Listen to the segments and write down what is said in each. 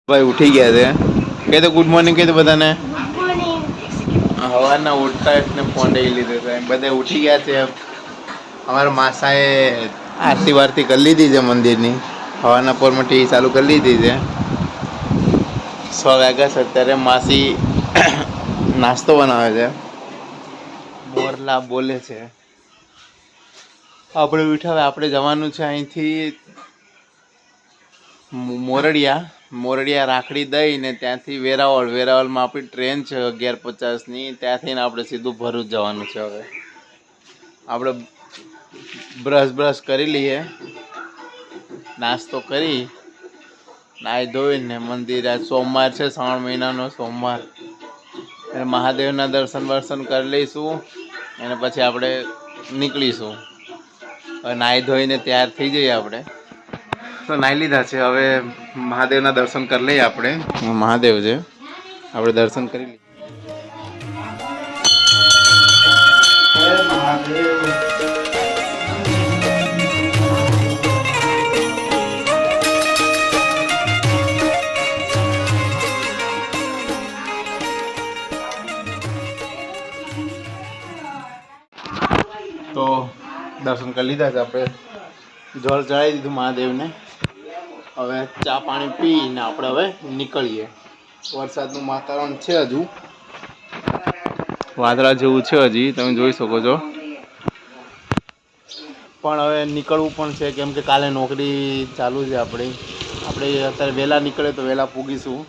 ભાઈ ઉઠી ગયા છે. કહે તો ગુડ મોર્નિંગ કહી દો બધાને. સવારના ઉઠતા ને ફોન લઈ લીધો છે. બધા ઉઠી ગયા છે. અમારા માસાએ આરતી વારતી કરી લીધી છે મંદિરની. સવારના પોરમાં ટીવી ચાલુ કરી લીધી છે. 6 વાગ્યા છે અત્યારે. માસી નાસ્તો બનાવે છે. મોરલા બોલે છે. આપણે ઉઠાવે આપણે જવાનું છે અહીંથી મોરડિયા રાખડી દઈને ત્યાંથી વેરાવળમાં આપણી ટ્રેન છે 11:50ની. ત્યાંથી આપણે સીધું ભરૂચ જવાનું છે. હવે આપણે બ્રશ કરી લઈએ, નાસ્તો કરી નાહી ધોઈને મંદિર. આજ સોમવાર છે, શ્રાવણ મહિનાનો સોમવાર. એટલે મહાદેવના દર્શન કરી લઈશું અને પછી આપણે નીકળીશું. હવે નાહી ધોઈને તૈયાર થઈ જઈએ આપણે. તો નાહી લીધા છે. હવે મહાદેવના દર્શન કરી લઈએ આપણે. મહાદેવ છે, આપણે દર્શન કરી લઈએ. તો દર્શન કરી લીધા છે આપણે. જળ ચડાવી દીધું મહાદેવને. હવે ચા પાણી પીને આપણે હવે નીકળીએ. વરસાદનું વાતાવરણ છે, હજુ વાદળા જેવું છે હજી, તમે જોઈ શકો છો. પણ હવે નીકળવું પણ છે, કેમ કે કાલે નોકરી ચાલુ છે આપણે અત્યારે વહેલા નીકળે તો વહેલા પૂગીશું.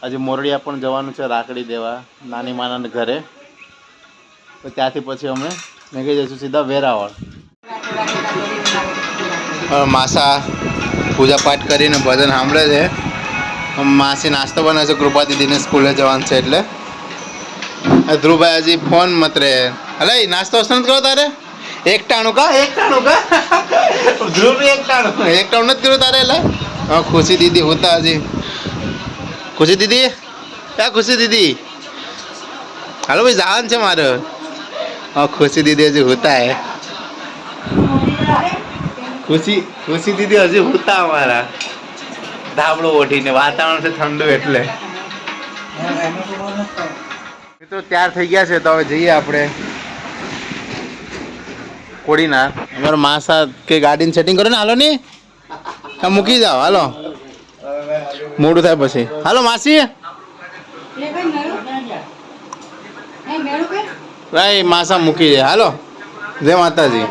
હજી મોરડિયા પણ જવાનું છે રાખડી દેવા નાની માના ઘરે. તો ત્યાંથી પછી અમે નીકળી જઈશું સીધા વેરાવળ. માસા પૂજા પાઠ કરીને ભજન સાંભળે છે. માસી નાસ્તો બનાવે છે. કૃપા દીદીને સ્કૂલે જવાનું છે એટલે. ધ્રુવભાઈ હજી ફોન મત રે. અલે નાસ્તો નથી કરો તારે? એકટાણું કા ધ્રુવ એકટાણું નથી કર્યું તારે? એટલે હા ખુશી દીદી હોતા હજી. ખુશી દીદી ક્યાં? ખુશી દીદી હાલો ભાઈ જવાનું છે મારે. હા ખુશી દીદી હજી હોતા હે. ખુશી દીદી હજી હોતા અમારા ધાબળો ઓઢીને. વાતાવરણ છે ઠંડુ એટલે. મિત્રો તૈયાર થઈ ગયા છે. તો હવે જઈએ આપણે કોડીનાર. અમારા માસા કે ગાડીની સેટિંગ કરો ને. હાલો ને મૂકી જાઓ. હાલો મોડું થાય પછી. હાલો માસી ભાઈ માસા મૂકી જાય. હાલો જય માતાજી.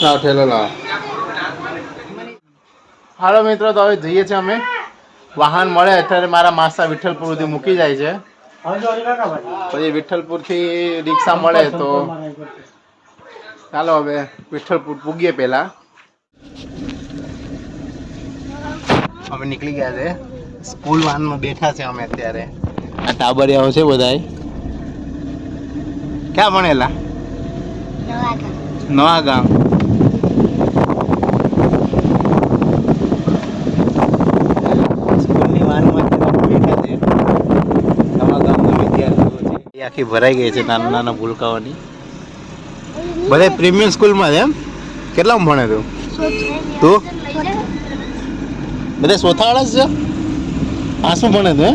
લાવ ઠેલો લાવ. હાલો મિત્રો તો હવે જઈએ છીએ અમે. વાહન મળે અત્યારે મારા માસા વિઠ્ઠલપુર સુધી મૂકી જાય છે. પછી વિઠ્ઠલપુરથી રિક્ષા મળે તો ચાલો હવે વિઠ્ઠલપુર પૂગીએ. પહેલાં અમે નીકળી ગયા છે. સ્કૂલ વાનમાં બેઠા છે અમે અત્યારે. આ ટાબરિયાઓ છે બધાય. ક્યાં ભણેલા? નવા ગામ. સ્કૂલની વાનમાં બેઠા છે. નવા ગામના વિદ્યાર્થીઓ છે. આખી ભરાઈ ગઈ છે નાના નાના ભૂલકાઓની. બધા પ્રીમિયમ સ્કૂલમાં છે એમ? કેટલામાં ભણે તું? બધા સોથાવાળા જ છે? આ શું ભણે તું?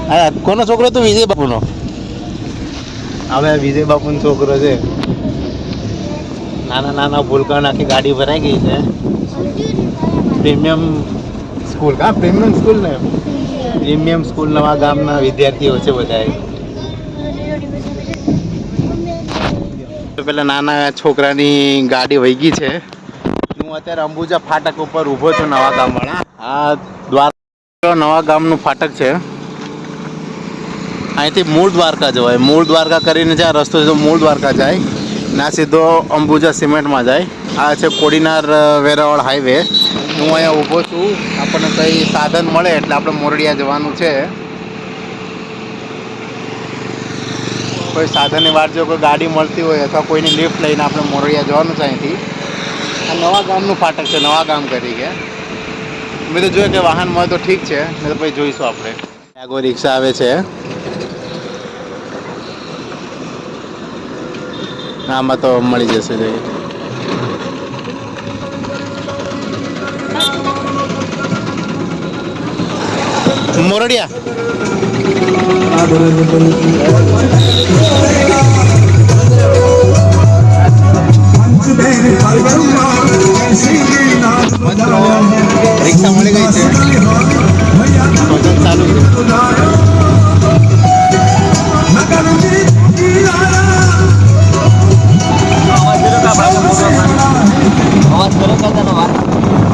હા કોનો છોકરો તું? વિજય બાપુનો. હવે વિજય બાપુનો છોકરો છે. નાના નાના ભૂલકાઓની આખી ગાડી ભરાઈ ગઈ છે. Premium school. હા પ્રીમિયમ સ્કૂલ ને. પ્રીમિયમ સ્કૂલ નવા ગામના વિદ્યાર્થીઓ છે બધા. પેલા નાના છોકરાની ગાડી વહી ગઈ છે. હું અત્યારે અંબુજા ફાટક ઉપર ઊભો છું. નવા ગામવાળા આ દ્વારકા નવા ગામનું ફાટક છે. અહીંથી મૂળ દ્વારકા જવાય. મૂળ દ્વારકા કરીને જ્યાં રસ્તો છે તો મૂળ દ્વારકા જાય ના સીધો અંબુજા સિમેન્ટમાં જાય. આ છે કોડીનાર વેરાવળ હાઈવે. હું અહીંયા ઊભો છું. આપણને કંઈ સાધન મળે એટલે આપણે મોરડિયા જવાનું છે. કોઈ સાધનની વાર જો કોઈ ગાડી મળતી હોય અથવા કોઈની લિફ્ટ લઈને આપણે મોરડિયા જવાનું છે અહીંથી. આ નવા ગામનું ફાટક છે. નવા ગામ તરીકે મેં તો જોયું કે વાહન મળે તો ઠીક છે, નહીં તો પછી જોઈશું આપણે. ત્યાં કોઈ રિક્ષા આવે છે. આમાં તો મળી જશે. જઈએ મોરડિયા રિક્ષા મળી ગઈ છે. ભજન ચાલુ છે.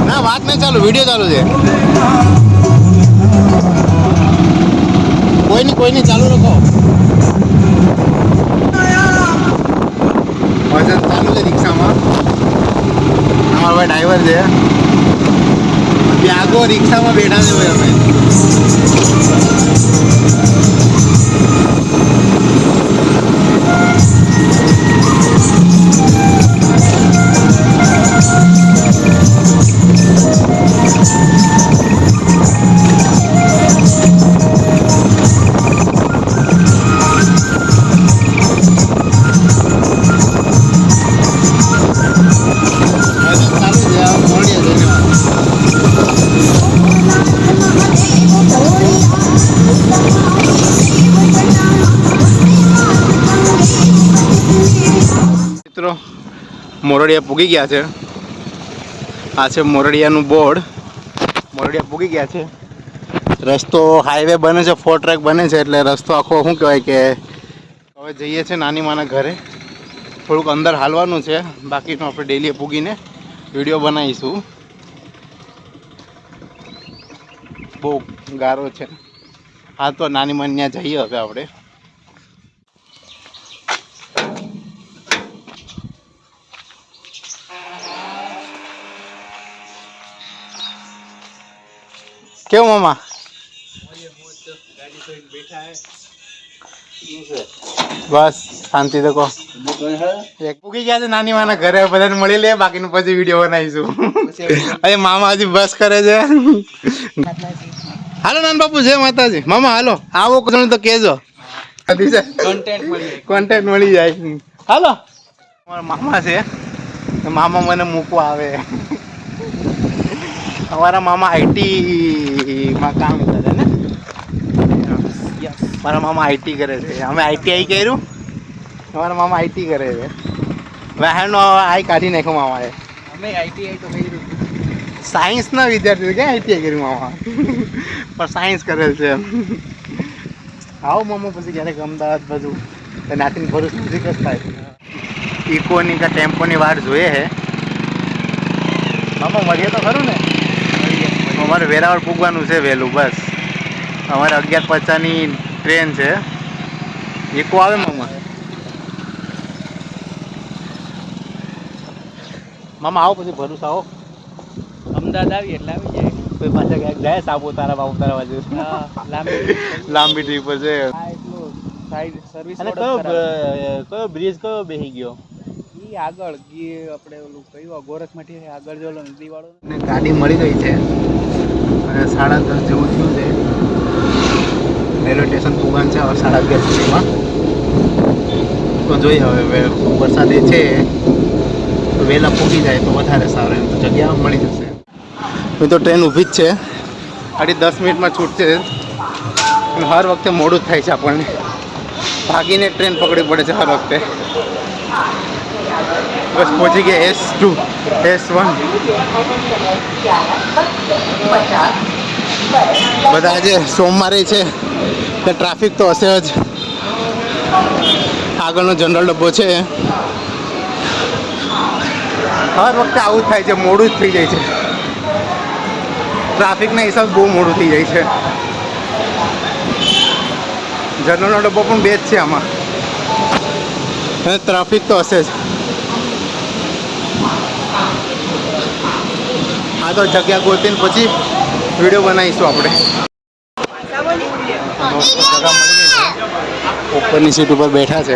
ના વાત નહીં ચાલુ, વિડીયો ચાલુ છે. કોઈ નહીં ચાલુ રાખો. ભજન ચાલુ છે રિક્ષામાં. અમારો ભાઈ ડ્રાઈવર છે. ત્યાં આગળ રિક્ષામાં બેઠા છે ભાઈ અમે. મિત્રો મોરડિયા પૂગી ગયા છે. આ છે મોરડિયાનું બોર્ડ. મોરડિયા પૂગી ગયા છે. રસ્તો હાઈવે બને છે, 4 ટ્રેક બને છે, એટલે રસ્તો આખો શું કહેવાય કે હવે જઈએ છીએ નાની માના ઘરે. થોડુંક અંદર હાલવાનું છે, બાકીનું આપણે ડેલી પૂગીને વિડીયો બનાવીશું. બહુ ગારો છે. હા તો નાની માની ત્યાં જઈએ હવે આપણે. કેવું મામા? બસ શાંતિ તો કહો. એક પૂગી ગયા છે નાની માના ઘરે, બધાને મળી લે, બાકીનું પછી વિડીયો બનાવીશું. અરે મામા હજી બસ કરે છે. હાલો નાન બાપુ, જય માતાજી. મામા હાલો, આવો તો કહેજો, કોન્ટેન્ટ મળી જાય. હાલો, અમારા મામા છે, મામા મને મૂકવા આવે. અમારા મામા આઈટીમાં કામ કરે ને. મારા મામા આઈટી કરે છે. અમે આઈટીઆઈ કર્યું, અમારા મામા આઈટી કરે છે. વાહનનો આઈ કાઢી નાખ્યો મામાએ. અમે આઈટીઆઈ તો કર્યું, સાયન્સના વિદ્યાર્થી ક્યાં આઈટીઆઈ કર્યું મામા, પણ સાયન્સ કરેલ છે. આવો મામા પછી ક્યારેક અમદાવાદ બધું નાથી ભરૂચ નજીક જ થાય. ઇકોની કે ટેમ્પોની વાટ જોઈએ છે. મામા મળીએ તો ખરું ને? અમારે વેરાવળ પૂગવાનું છે વહેલું. બસ અમારે 11:50ની ટ્રેન છે. ઇકો આવે મામા. મામા આવો પછી ભરૂચ આવો. અમદાવાદ આવીએ એટલે આવી જાય. કોઈ પાછા ક્યાંક જાય સાપુતારા બાપુતારા બાજુ. લાંબી ટ્રીપ પર છે. કયો બ્રિજ કયો બેસી ગયો? આગળ આપણે ઓલું કયું ગોરખમાંથી આગળ જો નદી વાળો. ગાડી મળી ગઈ છે અને 10:30 જેવું થયું છે. રેલવે સ્ટેશન પૂગન છે હવે 11:30 સુધીમાં. તો જોઈએ હવે વરસાદ છે તો વહેલા પૂગી જાય તો વધારે સારું, એમ તો જગ્યા મળી જશે. તો ટ્રેન ઊભી જ છે, 10 મિનિટમાં છૂટશે. હર વખતે મોડું જ થાય છે આપણને, ભાગીને ટ્રેન પકડવી પડે છે હર વખતે. બસ પહોંચી ગયા S2 S1. બધા આજે સોમવારે છે તો ટ્રાફિક તો હશે જ. આગળનો જનરલ ડબ્બો છે. હર વખતે આવું થાય છે, મોડું જ થઈ જાય છે. ટ્રાફિકના હિસાબે બહુ મોડું થઈ જાય છે. જનરલનો ડબ્બો પણ 2 જ છે આમાં, અને ટ્રાફિક તો હશે જ. આ તો જગ્યા ગોતીને પછી વિડીયો બનાવીશું આપણે. ઉપરની સીટ ઉપર બેઠા છે.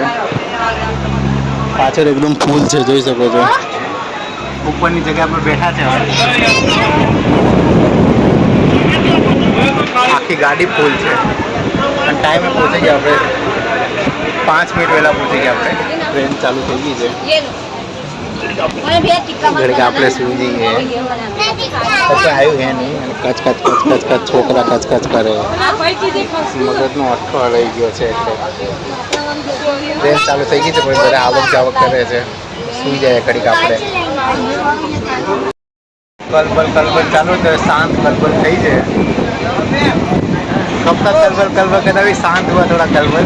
પાછળ એકદમ ફૂલ છે, જોઈ શકો છો. ઉપરની જગ્યા પર બેઠા છે. આખી ગાડી ફૂલ છે અને ટાઈમે પહોંચી ગયા આપણે. 5 મિનિટ વહેલા પહોંચી ગયા આપણે. ટ્રેન ચાલુ થઈ ગઈ છે. ઘડીક આપણે સુઈ જઈએ પછી આવ્યું હે નહીં અને કચ કચ કચ કચ કચ છોકરા કચ કચ કરે મગજનો અઠ્ઠો રહી ગયો છે એટલે ટ્રેન ચાલુ થઈ ગઈ છે પણ બધા આવક જાવક કરે છે સુઈ જાય ઘડીક આપણે કલબલ ચાલુ છે શાંત કલબલ થઈ છે कब तक कलबल कहता भी शांत हुआ थोड़ा कलबल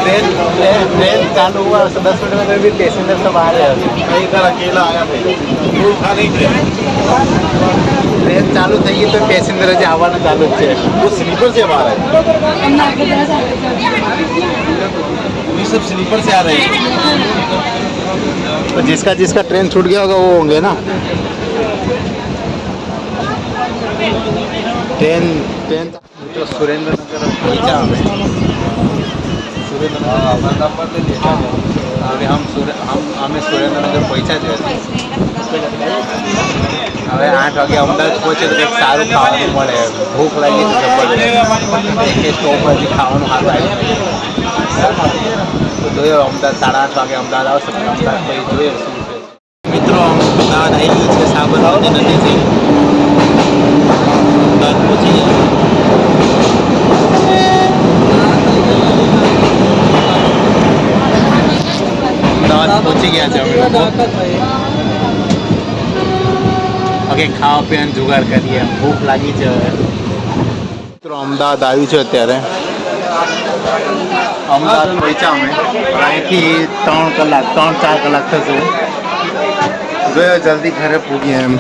ट्रेन चालू हुआ 10 मिनट में भी पैसेंजर सब आ रहे हैं इधर अकेला आया ट्रेन चालू થઈ ગઈ તો પેસેન્જર જે આવવાના ચાલુ છે वो स्लीपर से आ रहा है ये सब स्लीपर से आ रहे हैं तो जिसका ट्रेन छूट गया होगा वो होंगे ना ट्रेन तो सुरेंद्रनगर पहुंचा અમે સુરેન્દ્રનગર પહોંચ્યા છે હવે 8 વાગે અમદાવાદ પહોંચે તો કંઈક સારું ખાવાનું મળે ભૂખ લાગી તો જબરદસ્ત સ્ટોપ હજી ખાવાનું સારું આવ્યું તો જોઈએ અમદાવાદ 8:30 વાગે અમદાવાદ આવશે પણ અમદાવાદ પછી જોઈએ શું છે મિત્રો અમદાવાદ આવી ગયું છે સાબરમતી નદીથી અમદાવાદ પહોંચી ગયા અમદાવાદ પહોંચી ગયા છે અમે લોકો ઓકે ખાવા પીવાનું જુગાડ કરીએ ભૂખ લાગી છે હવે મિત્રો અમદાવાદ આવ્યું છે અત્યારે અમદાવાદ પહોંચ્યા અમે અહીંથી 3-4 કલાક થશે જોઈએ જલ્દી ઘરે પૂગીએ એમ